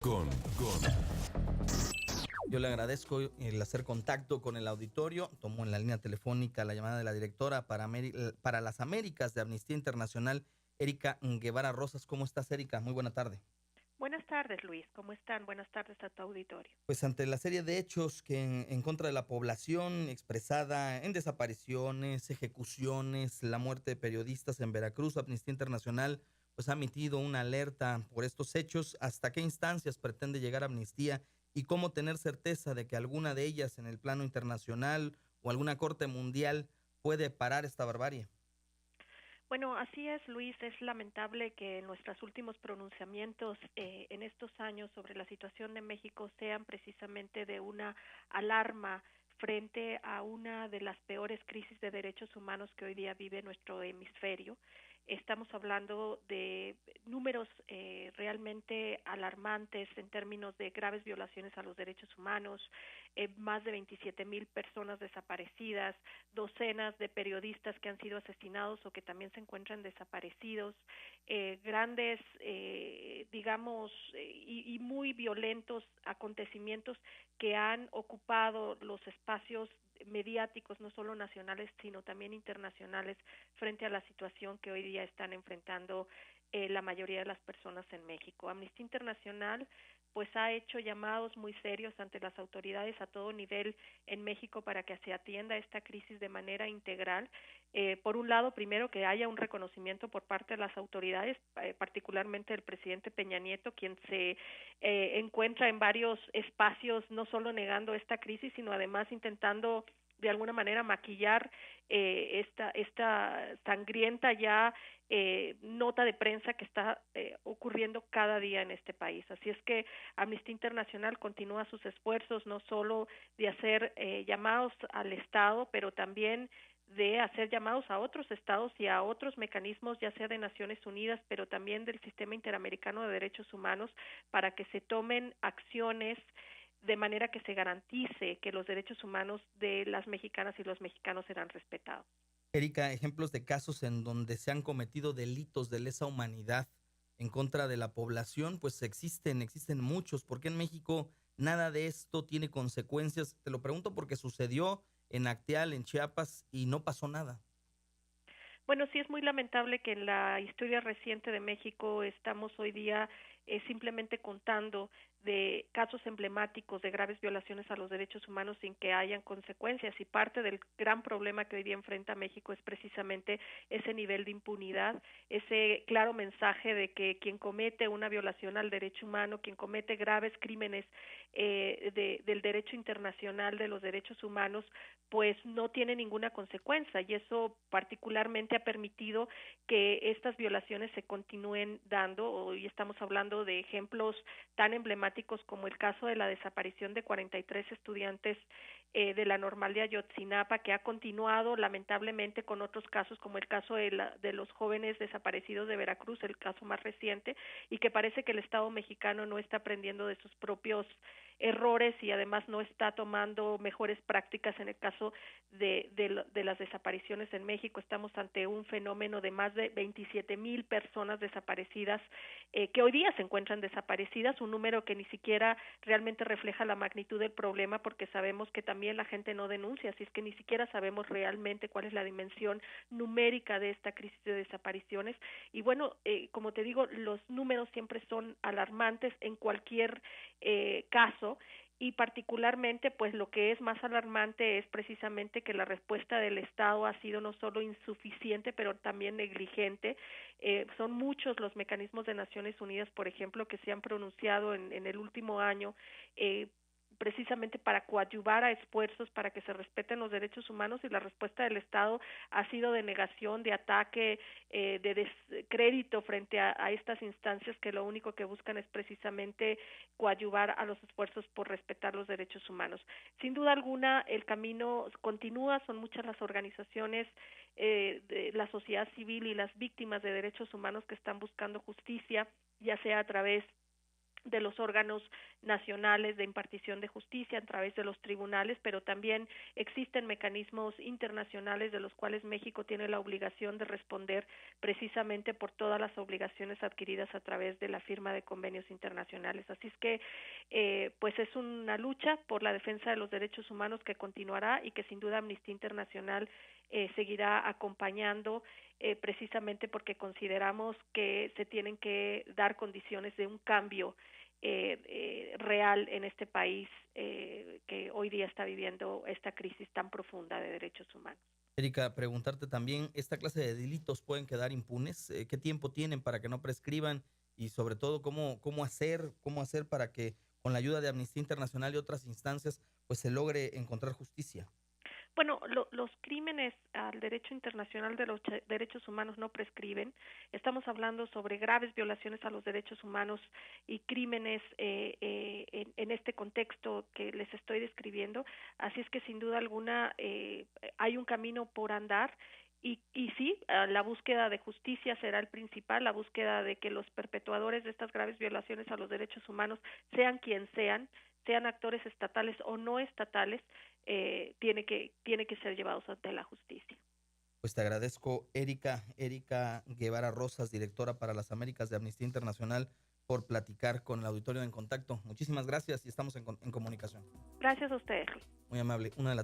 con. Yo le agradezco el hacer contacto con el auditorio. Tomo en la línea telefónica la llamada de la directora para las Américas de Amnistía Internacional, Erika Guevara Rosas. ¿Cómo estás, Erika? Muy buena tarde. Buenas tardes, Luis. ¿Cómo están? Buenas tardes a tu auditorio. Pues ante la serie de hechos que en contra de la población expresada en desapariciones, ejecuciones, la muerte de periodistas en Veracruz, Amnistía Internacional pues ha emitido una alerta por estos hechos. ¿Hasta qué instancias pretende llegar Amnistía y cómo tener certeza de que alguna de ellas en el plano internacional o alguna corte mundial puede parar esta barbarie? Bueno, así es, Luis. Es lamentable que nuestros últimos pronunciamientos en estos años sobre la situación de México sean precisamente de una alarma frente a una de las peores crisis de derechos humanos que hoy día vive nuestro hemisferio. Estamos hablando de números realmente alarmantes en términos de graves violaciones a los derechos humanos, más de 27,000 personas desaparecidas, docenas de periodistas que han sido asesinados o que también se encuentran desaparecidos, grandes, digamos, y muy violentos acontecimientos que han ocupado los espacios mediáticos, no solo nacionales, sino también internacionales, frente a la situación que hoy día están enfrentando la mayoría de las personas en México. Amnistía Internacional pues ha hecho llamados muy serios ante las autoridades a todo nivel en México para que se atienda esta crisis de manera integral. Por un lado, primero que haya un reconocimiento por parte de las autoridades, particularmente el presidente Peña Nieto, quien se encuentra en varios espacios no solo negando esta crisis, sino además intentando de alguna manera maquillar esta sangrienta ya nota de prensa que está ocurriendo cada día en este país. Así es que Amnistía Internacional continúa sus esfuerzos no solo de hacer llamados al Estado, pero también de hacer llamados a otros estados y a otros mecanismos, ya sea de Naciones Unidas, pero también del Sistema Interamericano de Derechos Humanos, para que se tomen acciones de manera que se garantice que los derechos humanos de las mexicanas y los mexicanos serán respetados. Erika, ejemplos de casos en donde se han cometido delitos de lesa humanidad en contra de la población, pues existen muchos. ¿Por qué en México nada de esto tiene consecuencias? Te lo pregunto porque sucedió en Acteal, en Chiapas, y no pasó nada. Bueno, sí es muy lamentable que en la historia reciente de México estamos hoy día simplemente contando de casos emblemáticos de graves violaciones a los derechos humanos sin que hayan consecuencias, y parte del gran problema que hoy día enfrenta México es precisamente ese nivel de impunidad, ese claro mensaje de que quien comete una violación al derecho humano, quien comete graves crímenes del derecho internacional de los derechos humanos, pues no tiene ninguna consecuencia, y eso particularmente ha permitido que estas violaciones se continúen dando. Hoy estamos hablando de ejemplos tan emblemáticos como el caso de la desaparición de 43 estudiantes de la Normal de Ayotzinapa, que ha continuado lamentablemente con otros casos como el caso de los jóvenes desaparecidos de Veracruz, el caso más reciente, y que parece que el Estado mexicano no está aprendiendo de sus propios errores y además no está tomando mejores prácticas en el caso de las desapariciones en México. Estamos ante un fenómeno de más de 27,000 personas desaparecidas que hoy día se encuentran desaparecidas, un número que ni siquiera realmente refleja la magnitud del problema, porque sabemos que también la gente no denuncia, así es que ni siquiera sabemos realmente cuál es la dimensión numérica de esta crisis de desapariciones. Y bueno, como te digo, los números siempre son alarmantes en cualquier caso, y particularmente pues lo que es más alarmante es precisamente que la respuesta del Estado ha sido no solo insuficiente pero también negligente. Son muchos los mecanismos de Naciones Unidas, por ejemplo, que se han pronunciado en el último año precisamente para coadyuvar a esfuerzos para que se respeten los derechos humanos, y la respuesta del Estado ha sido de negación, de ataque, de descrédito frente a estas instancias que lo único que buscan es precisamente coadyuvar a los esfuerzos por respetar los derechos humanos. Sin duda alguna, el camino continúa, son muchas las organizaciones de la sociedad civil y las víctimas de derechos humanos que están buscando justicia, ya sea a través de los órganos nacionales de impartición de justicia a través de los tribunales, pero también existen mecanismos internacionales de los cuales México tiene la obligación de responder precisamente por todas las obligaciones adquiridas a través de la firma de convenios internacionales. Así es que pues es una lucha por la defensa de los derechos humanos que continuará y que sin duda Amnistía Internacional seguirá acompañando precisamente porque consideramos que se tienen que dar condiciones de un cambio real en este país que hoy día está viviendo esta crisis tan profunda de derechos humanos. Erika, preguntarte también, ¿esta clase de delitos pueden quedar impunes? ¿Qué tiempo tienen para que no prescriban? Y sobre todo, cómo hacer para que con la ayuda de Amnistía Internacional y otras instancias, pues se logre encontrar justicia? Bueno, los crímenes al derecho internacional de los derechos humanos no prescriben. Estamos hablando sobre graves violaciones a los derechos humanos y crímenes en este contexto que les estoy describiendo. Así es que sin duda alguna hay un camino por andar. Y sí, la búsqueda de justicia será el principal, la búsqueda de que los perpetuadores de estas graves violaciones a los derechos humanos, sean quien sean actores estatales o no estatales, tiene que ser llevados ante la justicia. Pues te agradezco, Erika Guevara Rosas, directora para las Américas de Amnistía Internacional, por platicar con el auditorio En Contacto. Muchísimas gracias y estamos en comunicación. Gracias a ustedes. Muy amable. Una de la